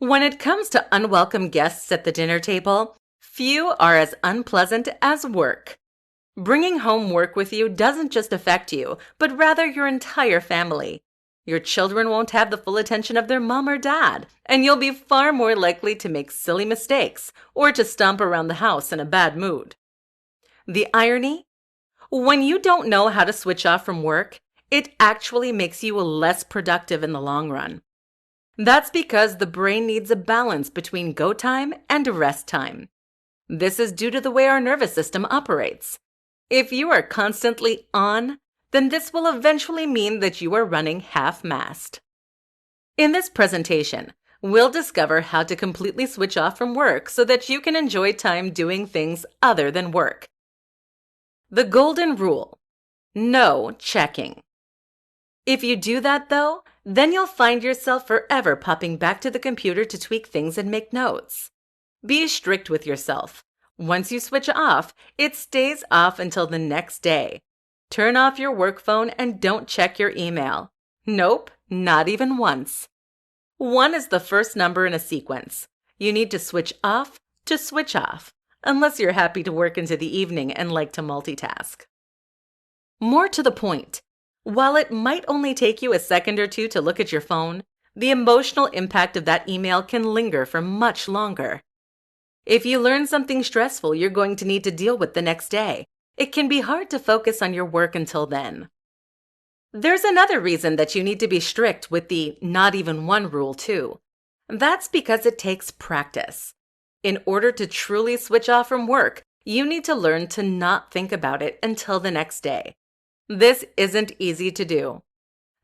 When it comes to unwelcome guests at the dinner table, few are as unpleasant as work. Bringing home work with you doesn't just affect you, but rather your entire family. Your children won't have the full attention of their mom or dad, and you'll be far more likely to make silly mistakes or to stomp around the house in a bad mood. The irony? When you don't know how to switch off from work, it actually makes you less productive in the long run. That's because the brain needs a balance between go time and rest time. This is due to the way our nervous system operates. If you are constantly on, then this will eventually mean that you are running half-mast. In this presentation, we'll discover how to completely switch off from work so that you can enjoy time doing things other than work. The golden rule: no checking. If you do that though, then you'll find yourself forever popping back to the computer to tweak things and make notes. Be strict with yourself. Once you switch off, it stays off until the next day. Turn off your work phone and don't check your email. Nope, not even once. 1 is the first number in a sequence. You need to switch off, unless you're happy to work into the evening and like to multitask. More to the point, while it might only take you a second or two to look at your phone, the emotional impact of that email can linger for much longer. If you learn something stressful you're going to need to deal with the next day, it can be hard to focus on your work until then. There's another reason that you need to be strict with the not even one rule too. That's because it takes practice. In order to truly switch off from work, you need to learn to not think about it until the next day. This isn't easy to do.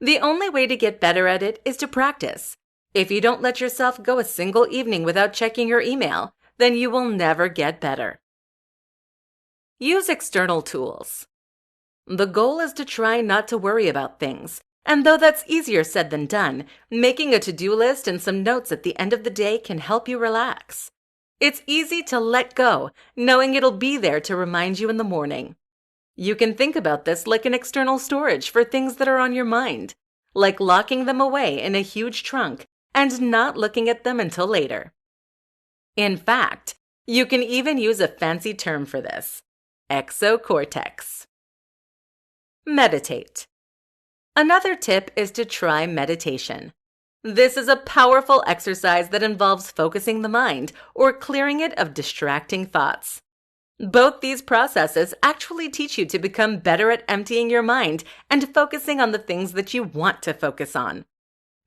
The only way to get better at it is to practice. If you don't let yourself go a single evening without checking your email, then you will never get better. Use external tools. The goal is to try not to worry about things, and though that's easier said than done, making a to-do list and some notes at the end of the day can help you relax. It's easy to let go, knowing it'll be there to remind you in the morning. You can think about this like an external storage for things that are on your mind, like locking them away in a huge trunk and not looking at them until later. In fact, you can even use a fancy term for this: exocortex. Meditate. Another tip is to try meditation. This is a powerful exercise that involves focusing the mind or clearing it of distracting thoughts. Both these processes actually teach you to become better at emptying your mind and focusing on the things that you want to focus on.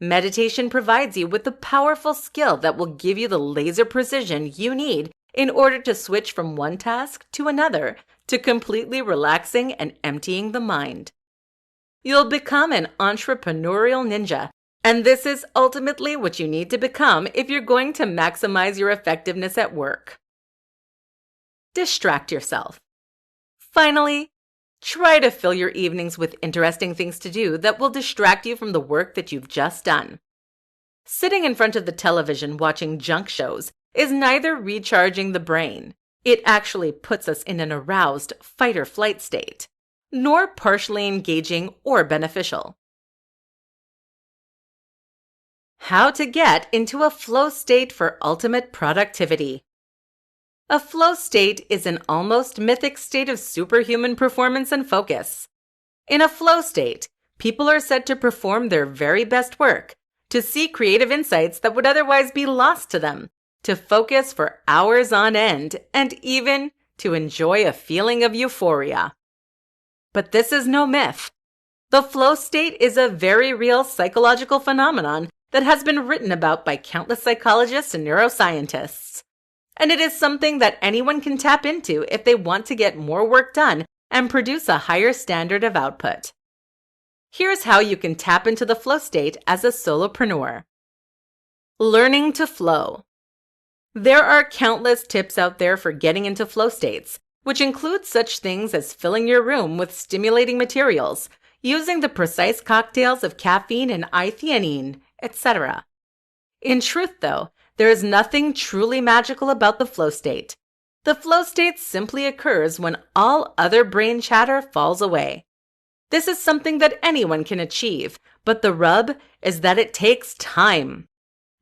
Meditation provides you with a powerful skill that will give you the laser precision you need in order to switch from one task to another to completely relaxing and emptying the mind. You'll become an entrepreneurial ninja, and this is ultimately what you need to become if you're going to maximize your effectiveness at work. Distract yourself. Finally, try to fill your evenings with interesting things to do that will distract you from the work that you've just done. Sitting in front of the television watching junk shows is neither recharging the brain, it actually puts us in an aroused fight-or-flight state, nor partially engaging or beneficial. How to get into a flow state for ultimate productivity. A flow state is an almost mythic state of superhuman performance and focus. In a flow state, people are said to perform their very best work, to see creative insights that would otherwise be lost to them, to focus for hours on end, and even to enjoy a feeling of euphoria. But this is no myth. The flow state is a very real psychological phenomenon that has been written about by countless psychologists and neuroscientists. And it is something that anyone can tap into if they want to get more work done and produce a higher standard of output. Here's how you can tap into the flow state as a solopreneur. Learning to flow. There are countless tips out there for getting into flow states, which include such things as filling your room with stimulating materials, using the precise cocktails of caffeine and L-theanine, etc. In truth, though, there is nothing truly magical about the flow state. The flow state simply occurs when all other brain chatter falls away. This is something that anyone can achieve, but the rub is that it takes time.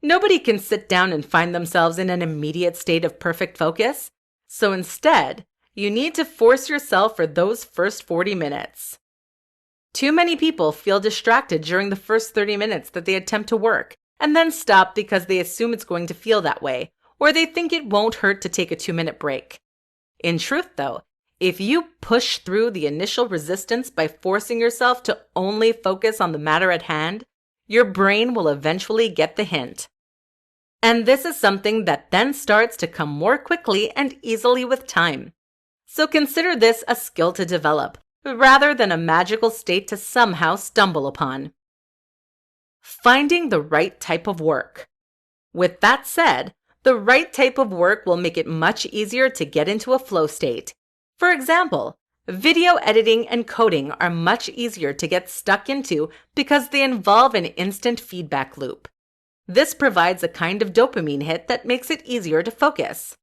Nobody can sit down and find themselves in an immediate state of perfect focus, so instead, you need to force yourself for those first 40 minutes. Too many people feel distracted during the first 30 minutes that they attempt to work, and then stop because they assume it's going to feel that way, or they think it won't hurt to take a 2-minute break. In truth, though, if you push through the initial resistance by forcing yourself to only focus on the matter at hand, your brain will eventually get the hint. And this is something that then starts to come more quickly and easily with time. So consider this a skill to develop, rather than a magical state to somehow stumble upon. Finding the right type of work. With that said, the right type of work will make it much easier to get into a flow state. For example, video editing and coding are much easier to get stuck into because they involve an instant feedback loop. This provides a kind of dopamine hit that makes it easier to focus.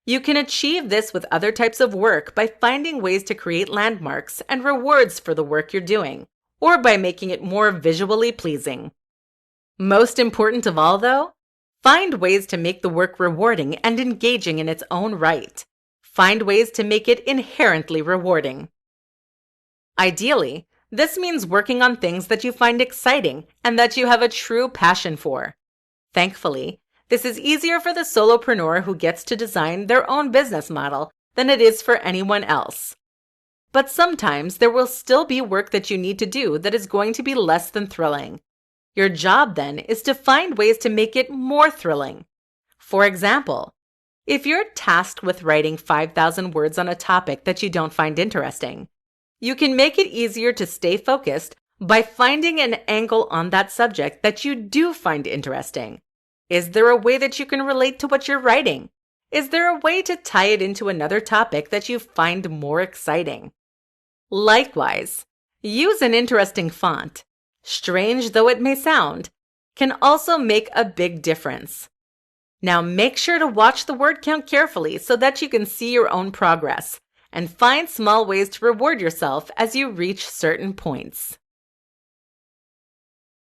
You can achieve this with other types of work by finding ways to create landmarks and rewards for the work you're doing, or by making it more visually pleasing. Most important of all, though, find ways to make the work rewarding and engaging in its own right. Find ways to make it inherently rewarding. Ideally, this means working on things that you find exciting and that you have a true passion for. Thankfully, this is easier for the solopreneur who gets to design their own business model than it is for anyone else. But sometimes there will still be work that you need to do that is going to be less than thrilling. Your job then is to find ways to make it more thrilling. For example, if you're tasked with writing 5,000 words on a topic that you don't find interesting, you can make it easier to stay focused by finding an angle on that subject that you do find interesting. Is there a way that you can relate to what you're writing? Is there a way to tie it into another topic that you find more exciting? Likewise, use an interesting font. Strange though it may sound, can also make a big difference. Now make sure to watch the word count carefully so that you can see your own progress, and find small ways to reward yourself as you reach certain points.